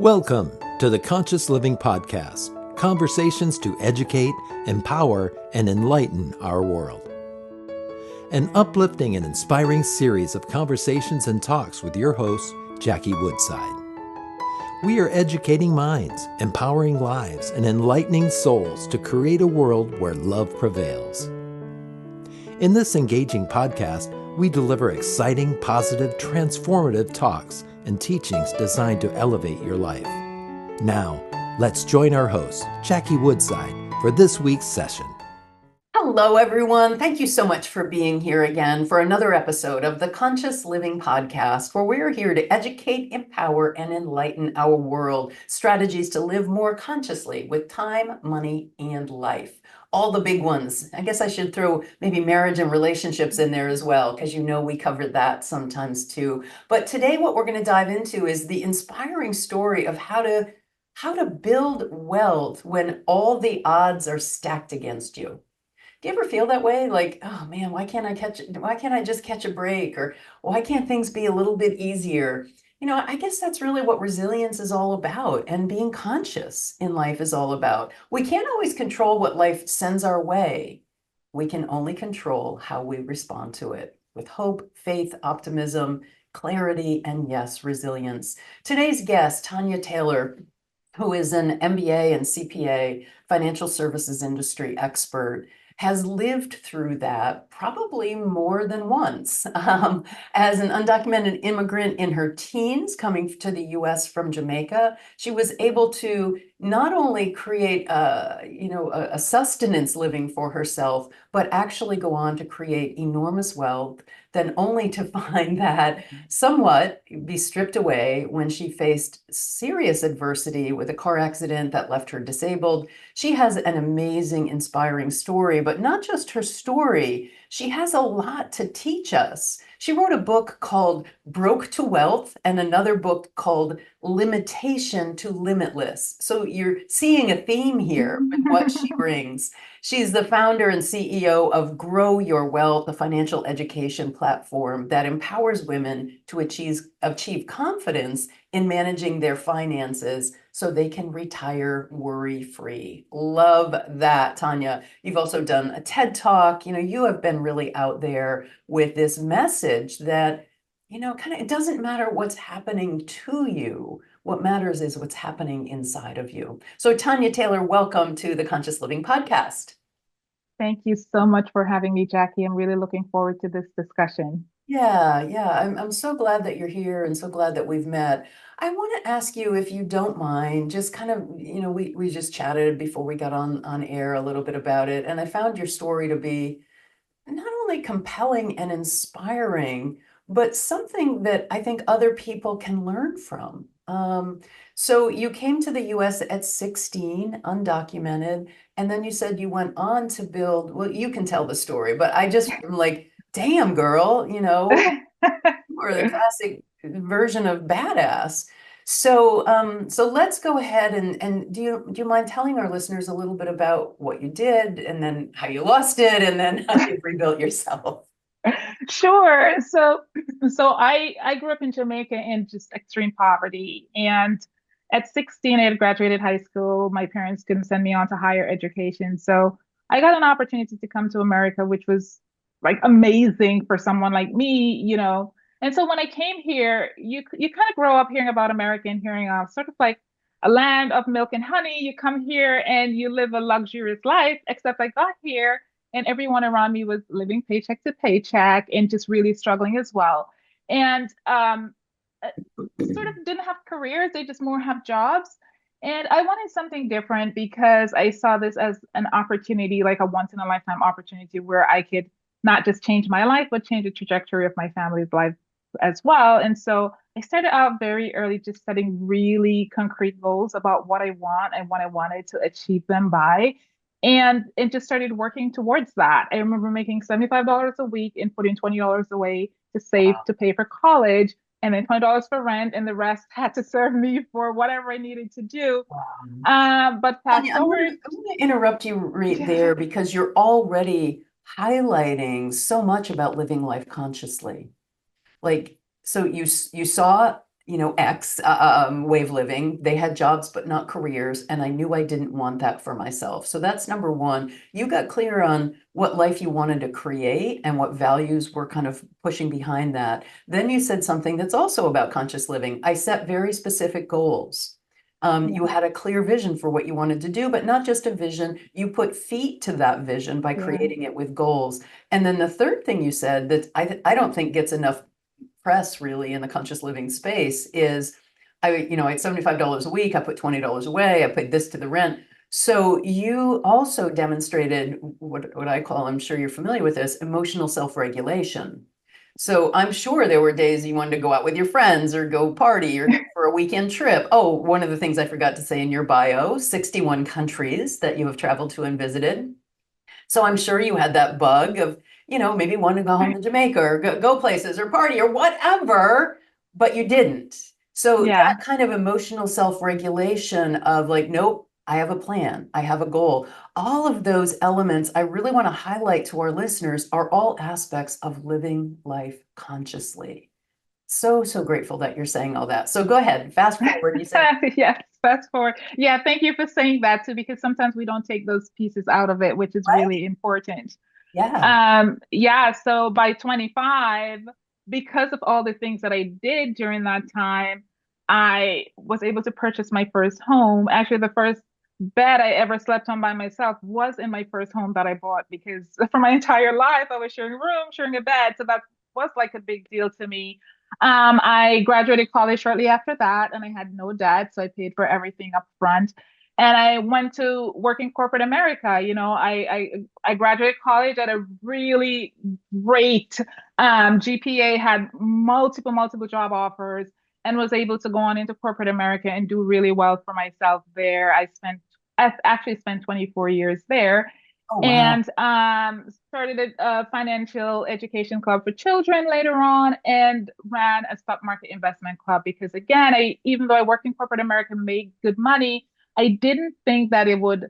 Welcome to the Conscious Living Podcast, conversations to educate, empower, and enlighten our world. An uplifting and inspiring series of conversations and talks with your host, Jackie Woodside. We are educating minds, empowering lives, and enlightening souls to create a world where love prevails. In this engaging podcast, we deliver exciting, positive, transformative talks and teachings designed to elevate your life. Now, let's join our host, Jackie Woodside, for this week's session. Hello, everyone. Thank you so much for being here again for another episode of the Conscious Living Podcast, where we're here to educate, empower, and enlighten our world. Strategies to live more consciously with time, money, and life. All the big ones. I guess I should throw maybe marriage and relationships in there as well, because we covered that sometimes too. But today what we're going to dive into is the inspiring story of how to build wealth when all the odds are stacked against you. Do you ever feel that way? Like, oh man, why can't I just catch a break? Or why can't things be a little bit easier? I guess that's really what resilience is all about, and being conscious in life is all about. We can't always control what life sends our way. We can only control how we respond to it with hope, faith, optimism, clarity, and yes, resilience. Today's guest, Tanya Taylor, who is an MBA and CPA, financial services industry expert, has lived through that probably more than once. As an undocumented immigrant in her teens coming to the US from Jamaica, she was able to not only create a sustenance living for herself, but actually go on to create enormous wealth, then only to find that somewhat be stripped away when she faced serious adversity with a car accident that left her disabled. She has an amazing, inspiring story, but not just her story. She has a lot to teach us. She wrote a book called Broke to Wealth and another book called Limitation to Limitless. So you're seeing a theme here with what she brings. She's the founder and CEO of Grow Your Wealth, a financial education platform that empowers women to achieve confidence in managing their finances so they can retire worry-free. Love that, Tanya. You've also done a TED Talk. You have been really out there with this message that, it doesn't matter what's happening to you. What matters is what's happening inside of you. So Tanya Taylor, welcome to the Conscious Living Podcast. Thank you so much for having me, Jackie. I'm really looking forward to this discussion. Yeah. I'm so glad that you're here and so glad that we've met. I want to ask you, if you don't mind, just kind of, we just chatted before we got on air a little bit about it, and I found your story to be not only compelling and inspiring, but something that I think other people can learn from. So you came to the US at 16, undocumented, and then you said you went on to build, well, you can tell the story, but I just am like, damn, girl, or the classic version of badass. So let's go ahead and do you mind telling our listeners a little bit about what you did, and then how you lost it, and then how you rebuilt yourself? Sure. So I grew up in Jamaica in just extreme poverty. And at 16, I had graduated high school. My parents couldn't send me on to higher education. So I got an opportunity to come to America, which was like amazing for someone like me. And so when I came here, you kind of grow up hearing about America and hearing of sort of like a land of milk and honey. You come here and you live a luxurious life, except I got here and everyone around me was living paycheck to paycheck and just really struggling as well. And uh, sort of didn't have careers, they just more have jobs. And I wanted something different because I saw this as an opportunity, like a once in a lifetime opportunity where I could not just change my life, but change the trajectory of my family's life as well. And so I started out very early, just setting really concrete goals about what I want and what I wanted to achieve them by. And it just started working towards that. I remember making $75 a week and putting $20 away to save Wow. to pay for college, and then $20 for rent, and the rest had to serve me for whatever I needed to do. Wow. But fast Tanya, forward, I'm gonna interrupt you right yeah. there, because you're already highlighting so much about living life consciously. Like, so you saw X way of living. They had jobs, but not careers. And I knew I didn't want that for myself. So that's number one. You got clear on what life you wanted to create and what values were kind of pushing behind that. Then you said something that's also about conscious living. I set very specific goals. You had a clear vision for what you wanted to do, but not just a vision. You put feet to that vision by Yeah. creating it with goals. And then the third thing you said that I don't think gets enough press really in the conscious living space is I had $75 a week. I put $20 away. I paid this to the rent. So you also demonstrated what I call, I'm sure you're familiar with this, emotional self-regulation. So I'm sure there were days you wanted to go out with your friends or go party or for a weekend trip. Oh, one of the things I forgot to say in your bio, 61 countries that you have traveled to and visited. So I'm sure you had that bug of, maybe want to go home to Jamaica or go places or party or whatever, but you didn't. So Yeah. that kind of emotional self-regulation of like, nope, I have a plan, I have a goal. All of those elements I really want to highlight to our listeners are all aspects of living life consciously. So, so grateful that you're saying all that. So go ahead, fast forward. You said, Yes, that's for, yeah, thank you for saying that too, because sometimes we don't take those pieces out of it, which is right? really important. Yeah. Yeah, so by 25, because of all the things that I did during that time, I was able to purchase my first home. Actually, the first bed I ever slept on by myself was in my first home that I bought because for my entire life I was sharing a room, sharing a bed. So that was like a big deal to me. I graduated college shortly after that, and I had no debt, so I paid for everything up front. And I went to work in corporate America. I graduated college at a really great GPA, had multiple job offers, and was able to go on into corporate America and do really well for myself there. I actually spent 24 years there, Oh, wow. and started a financial education club for children later on, and ran a stock market investment club because again, even though I worked in corporate America, made good money, I didn't think that it would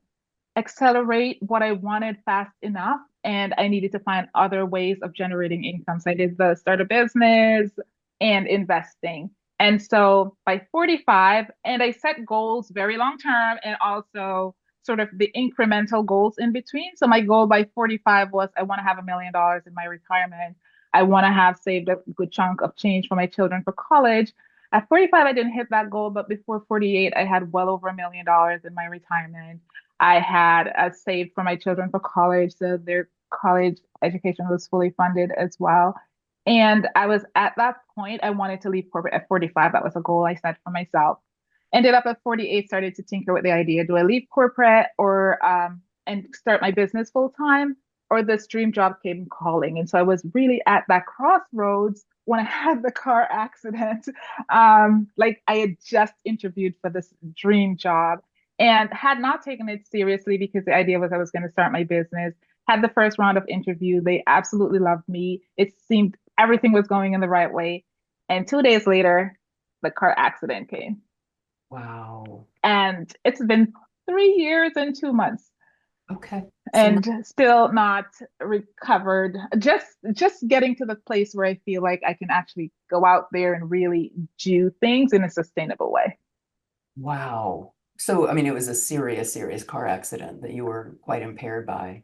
accelerate what I wanted fast enough. And I needed to find other ways of generating income. So I did the start a business and investing. And so by 45, and I set goals very long term and also sort of the incremental goals in between. So my goal by 45 was I want to have $1 million in my retirement. I want to have saved a good chunk of change for my children for college. At 45, I didn't hit that goal, but before 48, I had well over $1 million in my retirement. I had saved for my children for college, so their college education was fully funded as well. And I was at that point, I wanted to leave corporate at 45. That was a goal I set for myself. Ended up at 48, started to tinker with the idea. Do I leave corporate or and start my business full time? Or this dream job came calling. And so I was really at that crossroads when I had the car accident. Like I had just interviewed for this dream job and had not taken it seriously because the idea was I was going to start my business. Had the first round of interview. They absolutely loved me. It seemed everything was going in the right way. And 2 days later, the car accident came. Wow. And it's been 3 years and 2 months Okay. So and still not recovered. Just getting to the place where I feel like I can actually go out there and really do things in a sustainable way. wow. So, I mean, it was a serious, serious car accident that you were quite impaired by.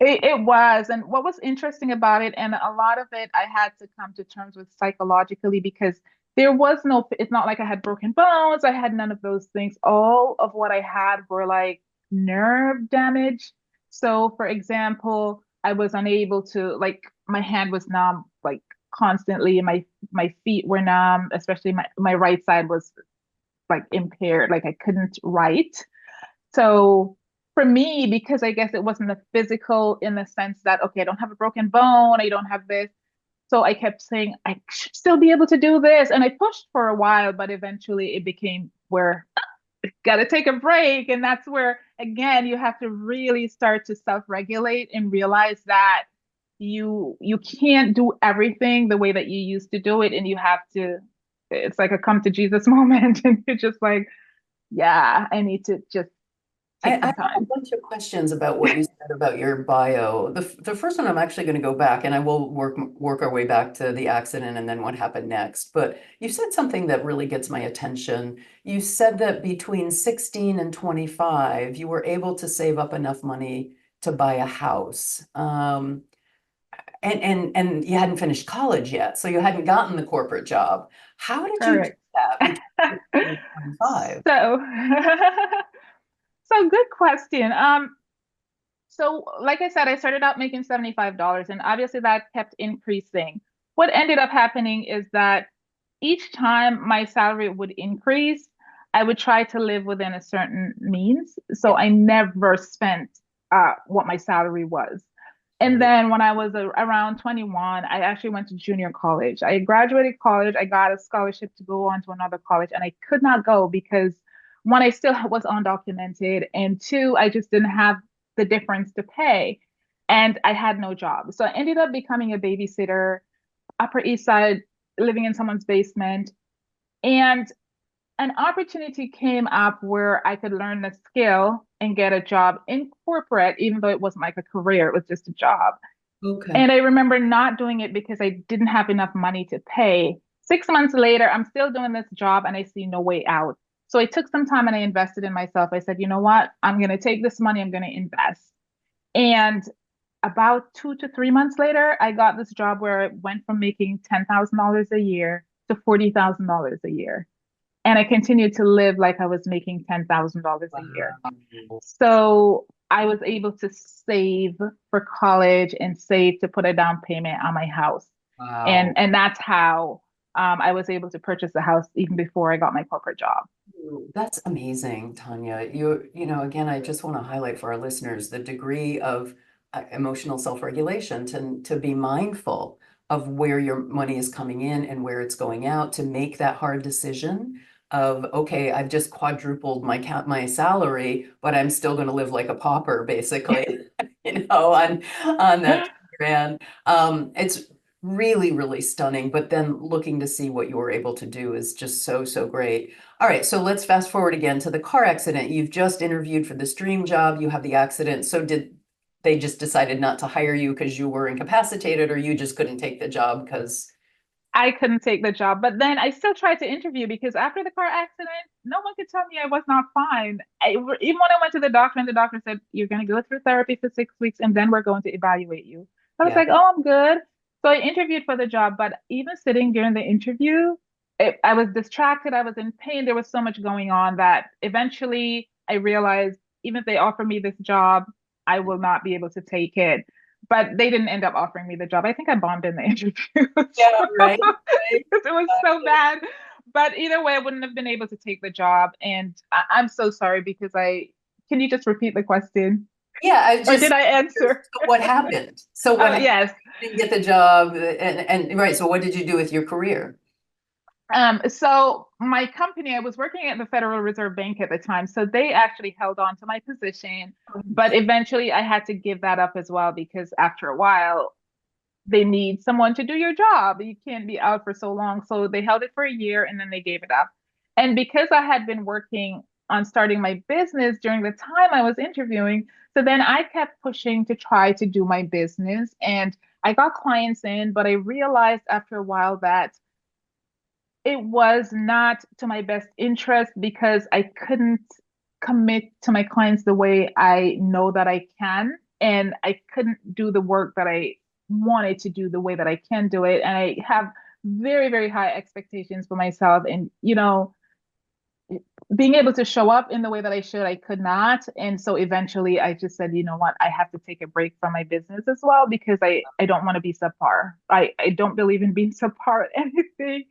It was. And what was interesting about it, and a lot of it I had to come to terms with psychologically because there was no, it's not like I had broken bones. I had none of those things. All of what I had were like nerve damage. So, for example, I was unable to, like, my hand was numb, like, constantly, and my feet were numb, especially my right side was like impaired, like I couldn't write. So for me, because I guess it wasn't a physical in the sense that, okay, I don't have a broken bone, I don't have this. So I kept saying, I should still be able to do this. And I pushed for a while, but eventually it became where got to take a break. And that's where, again, you have to really start to self-regulate and realize that you can't do everything the way that you used to do it. And you have to, it's like a come to Jesus moment. And you're just like, yeah, I need to just I take some have a time. bunch of questions about what you said about your bio. The first one, I'm actually going to go back, and I will work our way back to the accident and then what happened next. But you said something that really gets my attention. You said that between 16 and 25, you were able to save up enough money to buy a house. And you hadn't finished college yet, so you hadn't gotten the corporate job. How did you do Correct. that between 16 and 25? So, so good question. So like I said, I started out making $75, and obviously that kept increasing. What ended up happening is that each time my salary would increase, I would try to live within a certain means. So Yeah, I never spent what my salary was. And right. then when I was around 21, I actually went to junior college. I graduated college. I got a scholarship to go on to another college, and I could not go because one, I still was undocumented, and two, I just didn't have the difference to pay. And I had no job. So I ended up becoming a babysitter, Upper East Side, living in someone's basement. And an opportunity came up where I could learn the skill and get a job in corporate, even though it wasn't like a career, it was just a job. Okay. And I remember not doing it because I didn't have enough money to pay. 6 months later, I'm still doing this job and I see no way out. So I took some time and I invested in myself. I said, you know what? I'm going to take this money, I'm going to invest. And about 2 to 3 months later, I got this job where I went from making $10,000 a year to $40,000 a year. And I continued to live like I was making $10,000 a year. Wow. So I was able to save for college and save to put a down payment on my house. Wow. And that's how I was able to purchase a house even before I got my corporate job. That's amazing, Tanya. Again, I just want to highlight for our listeners the degree of emotional self-regulation to be mindful of where your money is coming in and where it's going out, to make that hard decision of, okay, I've just quadrupled my salary, but I'm still going to live like a pauper, basically, on that 2 grand. It's really, really stunning, but then looking to see what you were able to do is just so, so great. All right, so let's fast forward again to the car accident. You've just interviewed for this dream job, you have the accident. So did they just decided not to hire you because you were incapacitated, or you just couldn't take the job because, I couldn't take the job, but then I still tried to interview because after the car accident, no one could tell me I was not fine. Even when I went to the doctor and the doctor said, you're going to go through therapy for 6 weeks and then we're going to evaluate you. I was yeah, like, oh, I'm good. So I interviewed for the job, but even sitting during the interview, I was distracted. I was in pain. There was so much going on that eventually I realized even if they offer me this job, I will not be able to take it. But they didn't end up offering me the job. I think I bombed in the interview. yeah, right, right. Because it was so bad. But either way, I wouldn't have been able to take the job. And I'm so sorry because can you just repeat the question? Yeah, I Or did just, I answer? what happened? So what Oh, happened? yes. You didn't get the job, and right, so what did you do with your career? So my company, I was working at the Federal Reserve Bank at the time, so they actually held on to my position, but eventually I had to give that up as well because after a while, they need someone to do your job. You can't be out for so long. So they held it for a year and then they gave it up. And because I had been working on starting my business during the time I was interviewing, so then I kept pushing to try to do my business and I got clients in, but I realized after a while that it was not to my best interest because I couldn't commit to my clients the way I know that I can. And I couldn't do the work that I wanted to do the way that I can do it. And I have very, very high expectations for myself. And, being able to show up in the way that I should, I could not. And so eventually I just said, you know what, I have to take a break from my business as well because I don't want to be subpar. I don't believe in being subpar at anything.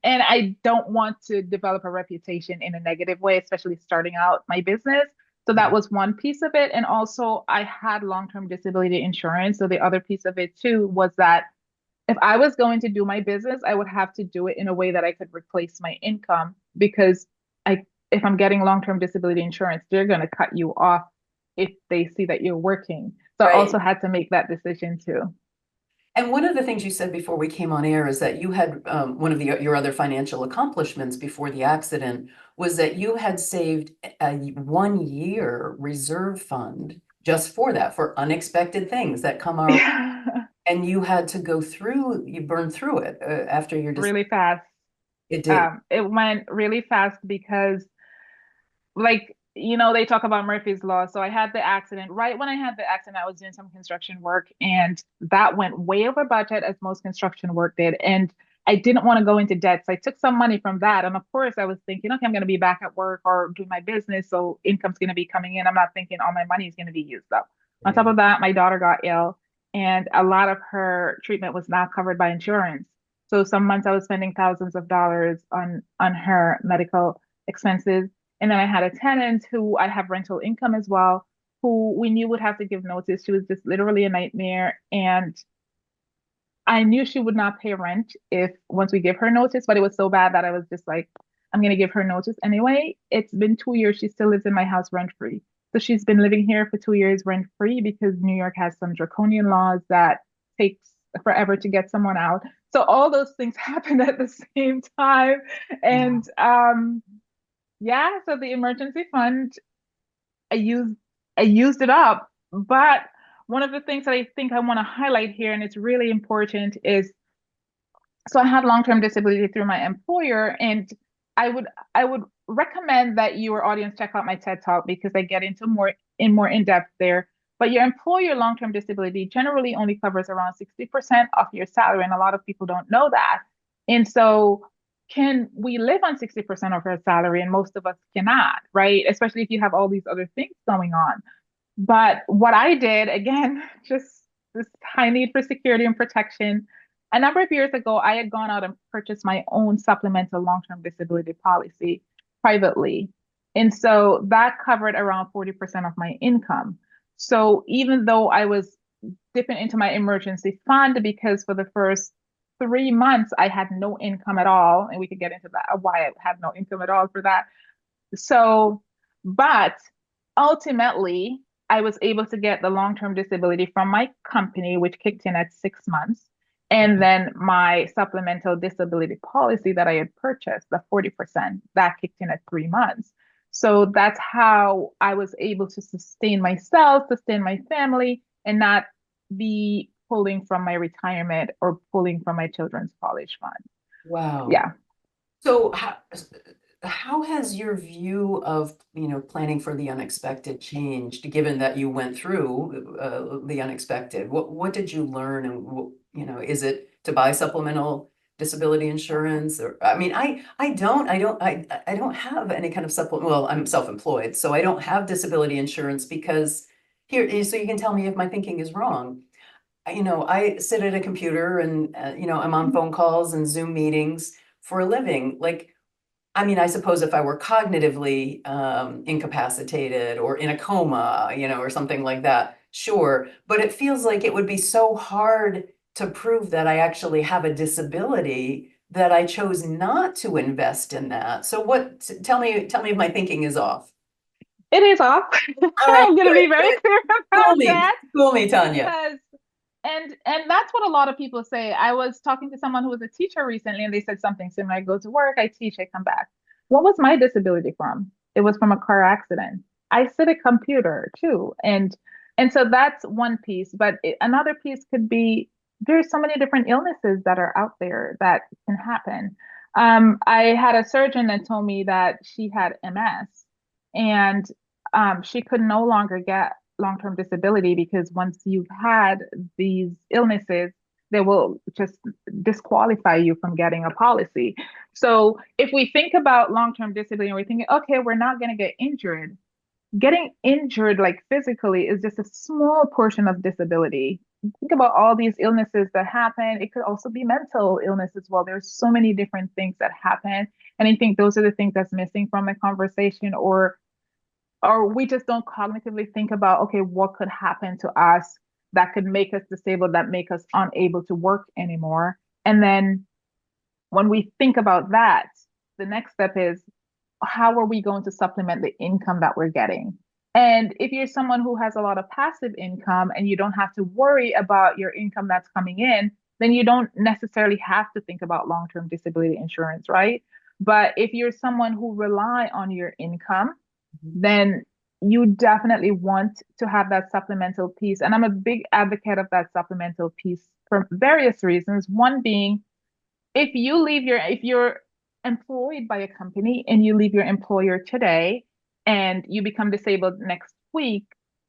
And I don't want to develop a reputation in a negative way, especially starting out my business. So that Right. was one piece of it. And also I had long-term disability insurance. So the other piece of it too was that if I was going to do my business, I would have to do it in a way that I could replace my income because if I'm getting long-term disability insurance, they're going to cut you off if they see that you're working. So I Right. also had to make that decision too. And one of the things you said before we came on air is that you had one of your other financial accomplishments before the accident was that you had saved a 1 year reserve fund just for that, for unexpected things that come our way. And you had to go through, you burned through it after your Really fast. It did. It went really fast because, like, they talk about Murphy's Law. So I had the accident. Right when I had the accident, I was doing some construction work, and that went way over budget, as most construction work did. And I didn't want to go into debt. So I took some money from that. And of course, I was thinking, okay, I'm going to be back at work or do my business. So income's going to be coming in. I'm not thinking all my money is going to be used up. On top of that, my daughter got ill, and a lot of her treatment was not covered by insurance. So some months I was spending thousands of dollars on her medical expenses. And then I had a tenant who I have rental income as well, who we knew would have to give notice. She was just literally a nightmare. And I knew she would not pay rent if once we give her notice, but it was so bad that I was just like, I'm going to give her notice anyway. It's been 2 years. She still lives in my house rent free. So she's been living here for 2 years rent free because New York has some draconian laws that takes forever to get someone out. So all those things happened at the same time. And yeah, so the emergency fund, I used I used it up. But one of the things that I think I want to highlight here, and it's really important, is so I had long-term disability through my employer, and I would recommend that your audience check out my TED Talk because I get into more in depth there. But your employer long-term disability generally only covers around 60% of your salary, and a lot of people don't know that. And so can we live on 60% of our salary? And most of us cannot, right? Especially if you have all these other things going on. But what I did, again, just this high need for security and protection. A number of years ago, I had gone out and purchased my own supplemental long-term disability policy privately. And so that covered around 40% of my income. So even though I was dipping into my emergency fund, because for the first 3 months I had no income at all, and we could get into that why I had no income at all for that. So, but ultimately, I was able to get the long-term disability from my company, which kicked in at 6 months. And then my supplemental disability policy that I had purchased, the 40%, that kicked in at 3 months. So that's how I was able to sustain myself, sustain my family, and not be pulling from my retirement or pulling from my children's college fund. Wow. Yeah. So how has your view of, planning for the unexpected changed, given that you went through the unexpected? What did you learn, and is it to buy supplemental disability insurance? Or I mean, I don't have any kind of supplement. Well, I'm self-employed, so I don't have disability insurance because here, so you can tell me if my thinking is wrong. I sit at a computer and I'm on phone calls and Zoom meetings for a living. Like, I mean, I suppose if I were cognitively incapacitated or in a coma, or something like that, sure. But it feels like it would be so hard to prove that I actually have a disability that I chose not to invest in that. So tell me if my thinking is off. It is off. All right, I'm going to good, be very good. clear School about me, that school me, Tanya. because and that's what a lot of people say. I was talking to someone who was a teacher recently, and they said something similar. I go to work, I teach, I come back. What was my disability from? It was from a car accident. I sit at a computer too, and so that's one piece. But another piece could be there's so many different illnesses that are out there that can happen. I had a surgeon that told me that she had MS, and she could no longer get long-term disability because once you've had these illnesses, they will just disqualify you from getting a policy. So if we think about long-term disability and we're thinking, okay, we're not going to get injured, getting injured like physically is just a small portion of disability. Think about all these illnesses that happen. It could also be mental illness as well. There's so many different things that happen. And I think those are the things that's missing from the conversation, or we just don't cognitively think about, okay, what could happen to us that could make us disabled, that make us unable to work anymore. And then when we think about that, the next step is how are we going to supplement the income that we're getting? And if you're someone who has a lot of passive income and you don't have to worry about your income that's coming in, then you don't necessarily have to think about long-term disability insurance, right? But if you're someone who rely on your income, then you definitely want to have that supplemental piece. And I'm a big advocate of that supplemental piece for various reasons. One being, if you're employed by a company and you leave your employer today and you become disabled next week,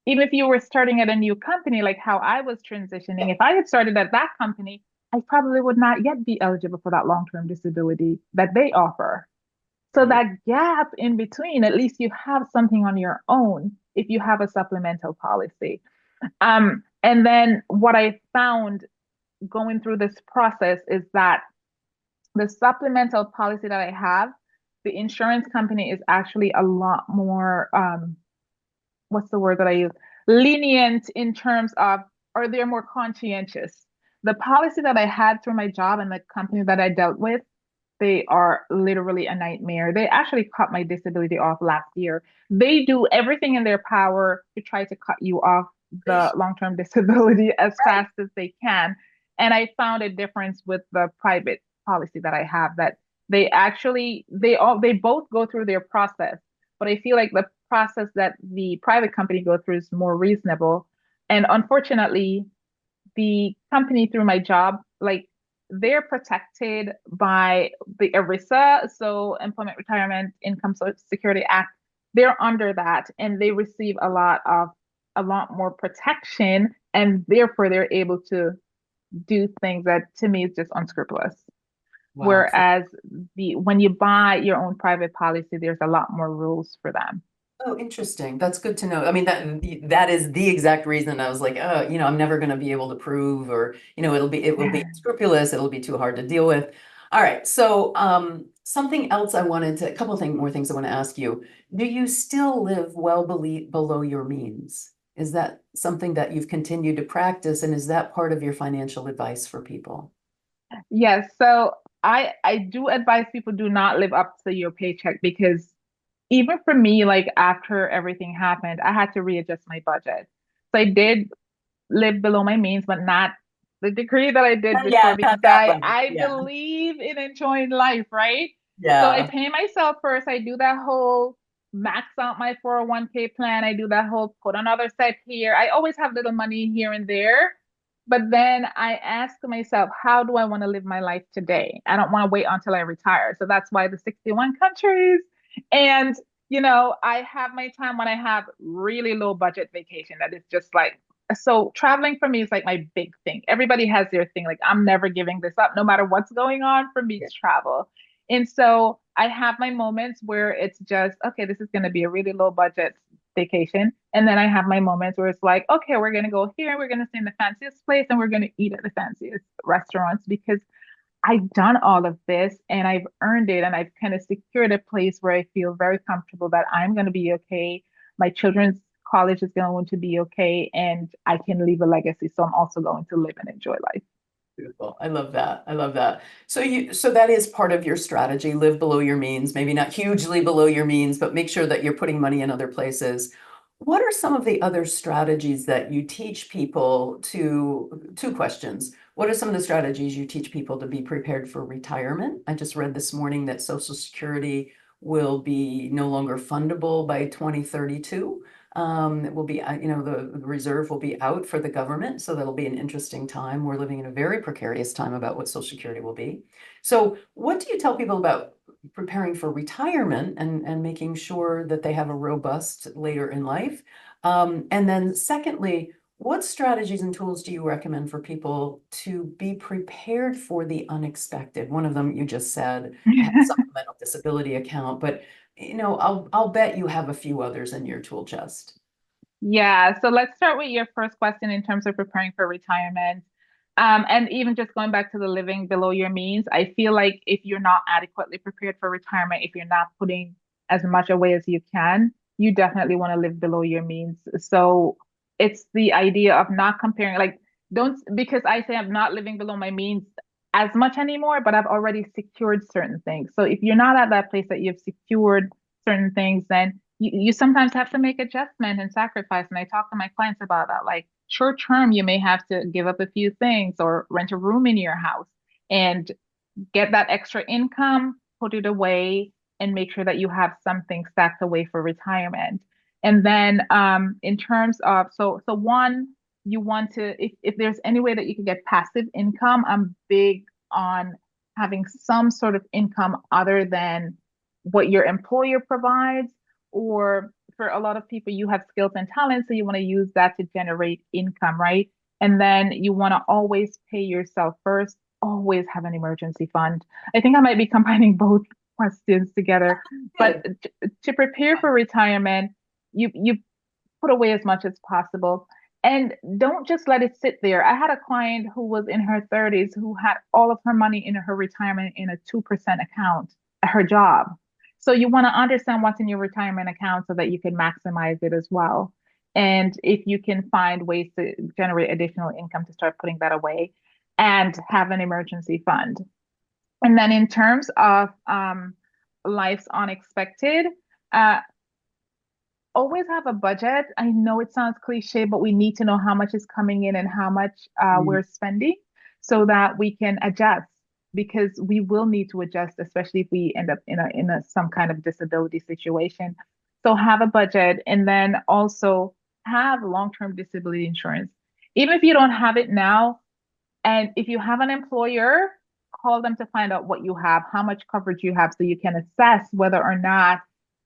even if you were starting at a new company, like how I was transitioning, if I had started at that company, I probably would not yet be eligible for that long-term disability that they offer. So Right. that gap in between, at least you have something on your own if you have a supplemental policy. And then what I found going through this process is that the supplemental policy that I have, the insurance company is actually a lot more, what's the word that I use? Lenient in terms of, or they're more conscientious. The policy that I had through my job and the company that I dealt with, they are literally a nightmare. They actually cut my disability off last year. They do everything in their power to try to cut you off the long-term disability as fast as they can. And I found a difference with the private policy that I have that they both go through their process, but I feel like the process that the private company go through is more reasonable. And unfortunately, the company through my job, like they're protected by the ERISA, so Employment Retirement Income Security Act. They're under that and they receive a lot more protection, and therefore they're able to do things that to me is just unscrupulous. Wow. Whereas the when you buy your own private policy, there's a lot more rules for them. Oh, interesting. That's good to know. I mean, that is the exact reason I was like, oh, I'm never going to be able to prove, or, it will be unscrupulous. It'll be too hard to deal with. All right. So, something else a couple of more things I want to ask you. Do you still live well below your means? Is that something that you've continued to practice? And is that part of your financial advice for people? Yes, so I do advise people do not live up to your paycheck because even for me, like after everything happened, I had to readjust my budget. So I did live below my means, but not the degree that I did before Yeah, because not that level. I Yeah. believe in enjoying life, right? So I Yeah. pay myself first. I do that whole max out my 401k plan. I do that whole put another set here. I always have little money here and there. But then I ask myself, how do I want to live my life today? I don't want to wait until I retire. So that's why the 61 countries. And, I have my time when I have really low budget vacation that is just like, so traveling for me is like my big thing. Everybody has their thing. Like I'm never giving this up, no matter what's going on. For me, it's travel. And so I have my moments where it's just, okay, this is going to be a really low budget vacation. And then I have my moments where it's like, okay, we're going to go here, we're going to stay in the fanciest place, and we're going to eat at the fanciest restaurants because I've done all of this and I've earned it and I've kind of secured a place where I feel very comfortable that I'm going to be okay. My children's college is going to be okay and I can leave a legacy. So I'm also going to live and enjoy life. Beautiful. I love that. I love that. So that is part of your strategy, live below your means, maybe not hugely below your means, but make sure that you're putting money in other places. What are some of the other strategies that you teach people two questions. What are some of the strategies you teach people to be prepared for retirement? I just read this morning that Social Security will be no longer fundable by 2032. It will be, the reserve will be out for the government. So that'll be an interesting time. We're living in a very precarious time about what Social Security will be. So what do you tell people about preparing for retirement and making sure that they have a robust later in life? And then secondly, what strategies and tools do you recommend for people to be prepared for the unexpected? One of them you just said, a supplemental disability account, but I'll bet you have a few others in your tool chest. Yeah, so let's start with your first question in terms of preparing for retirement. And even just going back to the living below your means, I feel like if you're not adequately prepared for retirement, if you're not putting as much away as you can, you definitely want to live below your means. So it's the idea of not comparing, like, don't, because I say I'm not living below my means as much anymore, but I've already secured certain things. So if you're not at that place that you've secured certain things, then you sometimes have to make adjustment and sacrifice. And I talk to my clients about that. Like short term, you may have to give up a few things or rent a room in your house and get that extra income put it away and make sure that you have something stacked away for retirement. And then in terms of so one, you want to, if there's any way that you can get passive income, I'm big on having some sort of income other than what your employer provides, or for a lot of people, you have skills and talents, so you want to use that to generate income, right? And then you want to always pay yourself first, always have an emergency fund. I think I might be combining both questions together, but to prepare for retirement, you put away as much as possible. And don't just let it sit there. I had a client who was in her 30s who had all of her money in her retirement in a 2% account at her job. So you want to understand what's in your retirement account so that you can maximize it as well. And if you can find ways to generate additional income to start putting that away and have an emergency fund. And then in terms of life's unexpected, uh, always have a budget. I know it sounds cliche, but we need to know how much is coming in and how much we're spending so that we can adjust, because we will need to adjust, especially if we end up in a some kind of disability situation. So have a budget, and then also have long-term disability insurance. Even if you don't have it now, and if you have an employer, call them to find out what you have, how much coverage you have, so you can assess whether or not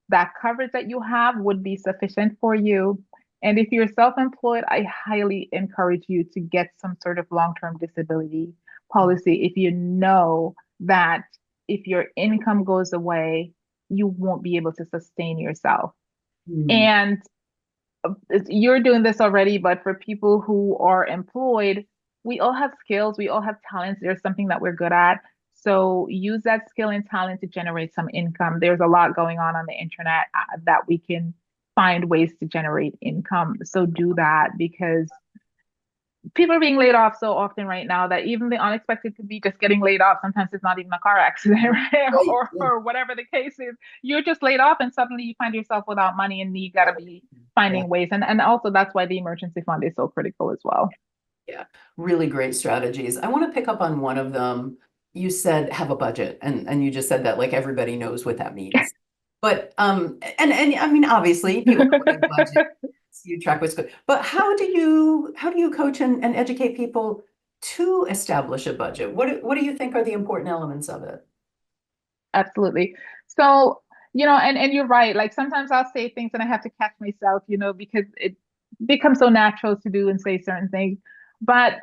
that coverage that you have would be sufficient for you. And if you're self-employed, I highly encourage you to get some sort of long-term disability policy if you know that if your income goes away, you won't be able to sustain yourself. And you're doing this already, but for people who are employed, we all have skills, we all have talents. There's something that we're good at. So use that skill and talent to generate some income. There's a lot going on the internet that we can find ways to generate income. So do that, because people are being laid off so often right now that even the unexpected could be just getting laid off. Sometimes it's not even a car accident, right? Or whatever the case is. You're just laid off and suddenly you find yourself without money, and you got to be finding ways. And also that's why the emergency fund is so critical as well. Yeah, really great strategies. I want to pick up on one of them. You said have a budget, and you just said that like everybody knows what that means. But and I mean, obviously people have a budget, you track what's good. But how do you coach and educate people to establish a budget? What do you think are the important elements of it? Absolutely. So, and you're right. Like sometimes I'll say things and I have to catch myself, because it becomes so natural to do and say certain things. But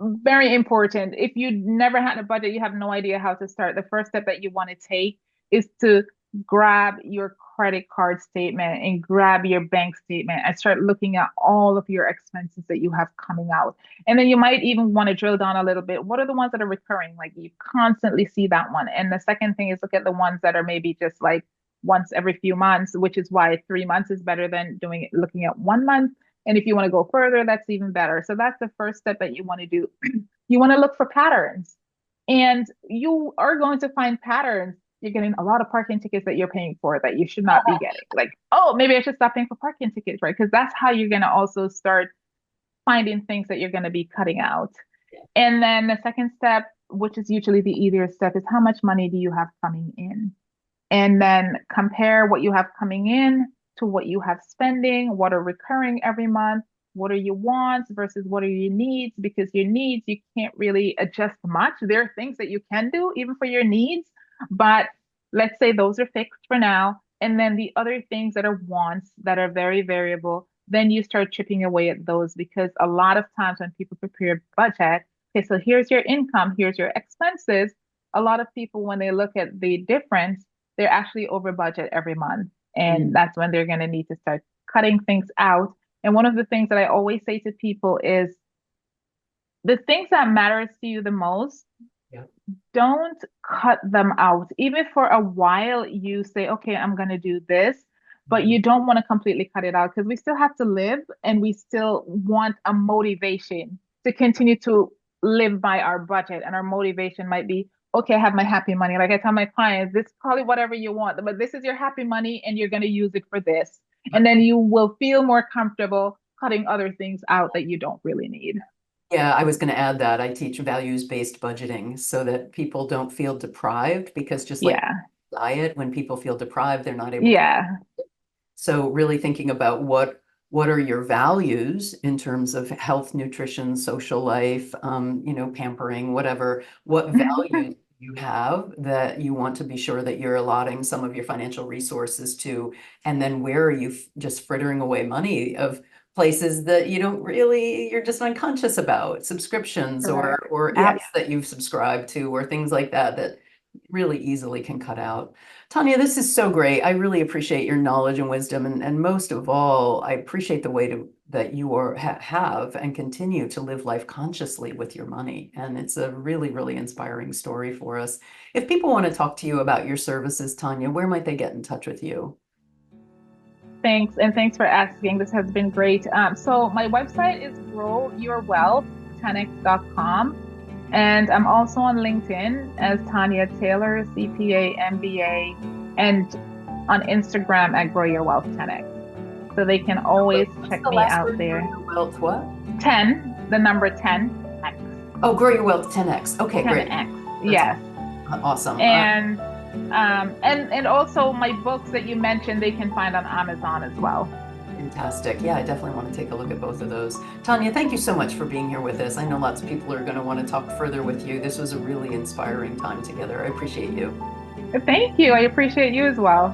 very important. If you never had a budget, you have no idea how to start. The first step that you want to take is to grab your credit card statement and grab your bank statement and start looking at all of your expenses that you have coming out. And then you might even want to drill down a little bit. What are the ones that are recurring? Like you constantly see that one. And the second thing is look at the ones that are maybe just like once every few months, which is why 3 months is better than looking at 1 month. And if you want to go further, that's even better. So that's the first step that you want to do. You want to look for patterns, and you are going to find patterns. You're getting a lot of parking tickets that you're paying for that you should not be getting. Like, oh, maybe I should stop paying for parking tickets, right? Because that's how you're going to also start finding things that you're going to be cutting out. And then the second step, which is usually the easier step, is how much money do you have coming in? And then compare what you have coming in to what you have spending, what are recurring every month, what are your wants versus what are your needs, because your needs, you can't really adjust much. There are things that you can do even for your needs, but let's say those are fixed for now. And then the other things that are wants that are very variable, then you start chipping away at those, because a lot of times when people prepare a budget, okay, so here's your income, here's your expenses. A lot of people, when they look at the difference, they're actually over budget every month. And that's when they're going to need to start cutting things out. And one of the things that I always say to people is the things that matters to you the most, don't cut them out. Even for a while, you say, okay, I'm going to do this, but you don't want to completely cut it out, because we still have to live and we still want a motivation to continue to live by our budget. And our motivation might be, okay, I have my happy money. Like I tell my clients, this call it whatever you want, but this is your happy money and you're going to use it for this. And then you will feel more comfortable cutting other things out that you don't really need. Yeah, I was going to add that I teach values-based budgeting so that people don't feel deprived because just like Yeah. diet, when people feel deprived, they're not able to. Yeah. So really thinking about what are your values in terms of health, nutrition, social life, pampering, whatever, what values you have that you want to be sure that you're allotting some of your financial resources to, and then where are you just frittering away money of places that you don't really, you're just unconscious about, subscriptions or Correct. or Yeah. apps that you've subscribed to or things like that that really easily can cut out. Tanya, this is so great. I really appreciate your knowledge and wisdom, and most of all, I appreciate the way that you have and continue to live life consciously with your money. And it's a really, really inspiring story for us. If people want to talk to you about your services, Tanya, where might they get in touch with you? Thanks. And thanks for asking. This has been great. So my website is growyourwealth10x.com. And I'm also on LinkedIn as Tanya Taylor, CPA, MBA, and on Instagram at Grow Your Wealth 10x. So they can always check me out there. Grow Your Wealth what? 10, the number 10x. Oh, Grow Your Wealth 10x. Okay, 10x. great. Yes. Awesome. And also my books that you mentioned, they can find on Amazon as well. Fantastic. Yeah, I definitely want to take a look at both of those. Tanya, thank you so much for being here with us. I know lots of people are going to want to talk further with you. This was a really inspiring time together. I appreciate you. Thank you. I appreciate you as well.